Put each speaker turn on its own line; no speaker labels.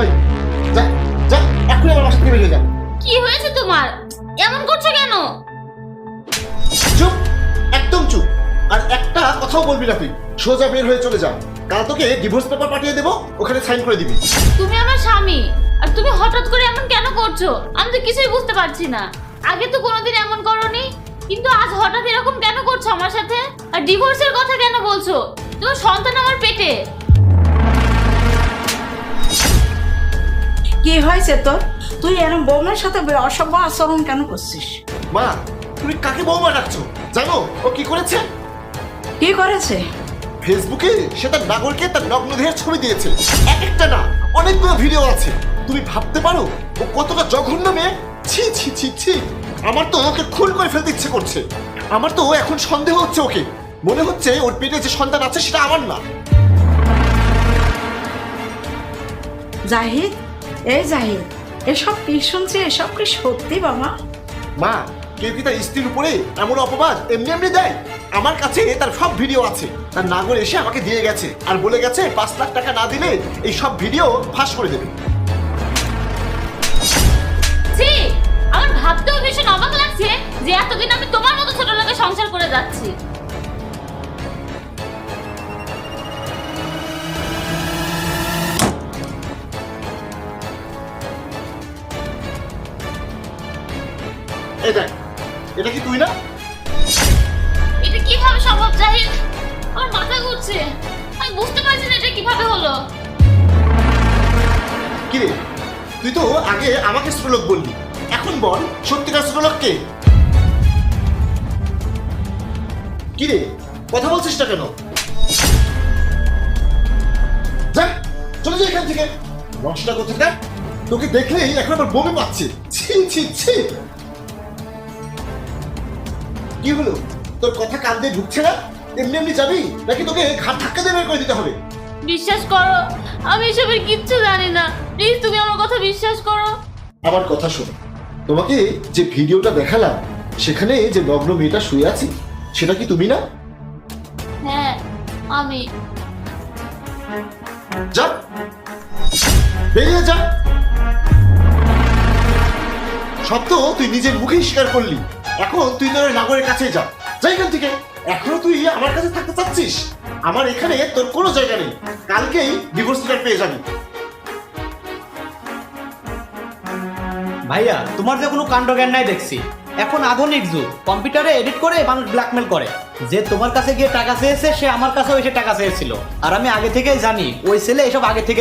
ওই যা যা, এখনই আমার বাসা থেকে বেরিয়ে যা।
কি হয়েছে তোমার? এমন করছো কেন?
চুপ, একদম চুপ। আর একটা কথাও বলবি না তুই। সোজা বের হয়ে চলে যা। কাল তোকে ডিভোর্স পেপার পাঠিয়ে দেবো, ওখানে সাইন করে দিবি।
তুমি আমার স্বামী, আর তুমি হঠাৎ করে এমন কেন করছো? আমি তো কিছুই বুঝতে পারছি না। আগে তো কোনোদিন এমন করোনি, কিন্তু আজ হঠাৎ এরকম কেন করছো আমার সাথে? আর ডিভোর্সের কথা কেন বলছো? তোমার সন্তান আমার পেটে।
কি হয়েছে তোর? তুই এরকম বৌমার সাথে অসভ্য আচরণ কেন করছিস?
মা, তুমি কাকে বৌমা ডাকছো? জানো ও কি করেছে?
কি করেছে?
ফেসবুকে সে তার নাগরকে তার নগ্ন দেহের ছবি দিয়েছে। এক একটা না, অনেকগুলো ভিডিও আছে। তুমি ভাবতে পারো ও কতটা জঘন্য মেয়ে? ছি ছি ছি ছি, আমার তো ওকে খুন করে ফেলতে ইচ্ছে করছে। আমার তো এখন সন্দেহ হচ্ছে ওকে। মনে হচ্ছে ওর পেটে যে সন্তান আছে সেটা আমার না।
জাহিদ, এই জাহিদ, এসব কি শুনছি? এসব কি সত্যি বাবা?
মা, কেউ কি তার স্ত্রীর উপরে এমন অপবাদ এমনি এমনি দেয়? আমার কাছে তার সব ভিডিও আছে। তার নাগর এসে আমাকে দিয়ে গেছে আর বলে গেছে 5 লাখ টাকা না দিলে এই সব ভিডিও ফাঁস করে দেবে।
ছি, আমার ভাবতেও ভীষণ অবাক লাগছে যে এতদিন আমি তোমার মতো ছোট লোকে সংসার করে যাচ্ছি।
এই দেখ, এটা কি তুই না?
এটা কিভাবে সম্ভব জাহিদ? আমার মাথা ঘুরছে, আমি বুঝতে পারছি না এটা কিভাবে হলো।
কি রে, তুই তো আগে আমাকে ছোট লোক বললি, এখন বল সত্যিকার ছোট লোক কে? কি রে, কথা বলছিস না কেন? যা, চলে যা এখান থেকে। নষ্ট কোথাকার, তোকে দেখলেই এখন আমার বমি পাচ্ছে। ছি ছি ছি। কি হলো, তোর কথা কান দিয়ে ঢুকছে না? এমনি এমনি যাবি নাকি তোকে ঘাট ধাক্কা দিয়ে বের করে দিতে হবে?
বিশ্বাস করো, আমি এসবের কিচ্ছু জানি না। প্লিজ তুমি আমার কথা বিশ্বাস করো।
আমার কথা শোনো, তোমাকে যে ভিডিওটা দেখালাম সেখানে যে নগ্ন মেয়েটা শুয়ে আছে সেটা কি তুমি না?
হ্যাঁ, আমি।
যা, বেরিয়ে যা। সব তো তুই নিজের মুখেই স্বীকার করলি। এখন তুই তোর নাগরের কাছে যা, যাই এখান থেকে। এখনো তুই আমার কাছে থাকতে চাচ্ছিস? আমার এখানে তোর কোনো জায়গা নেই। কালকেই ডিভোর্স লেটার পেয়ে যাবি।
ভাইয়া, তোমার যে কোনো কাণ্ড জ্ঞান নাই দেখছি। এখন আধুনিক যুগ, কম্পিউটারে এডিট করে মানুষ ব্ল্যাকমেল করে। যে তোমার কাছে গিয়ে টাকা চেয়েছে সে আমার কাছেও এসে টাকা চেয়েছিল। আর আমি আগে থেকেই জানি ওই ছেলে এসব আগে থেকে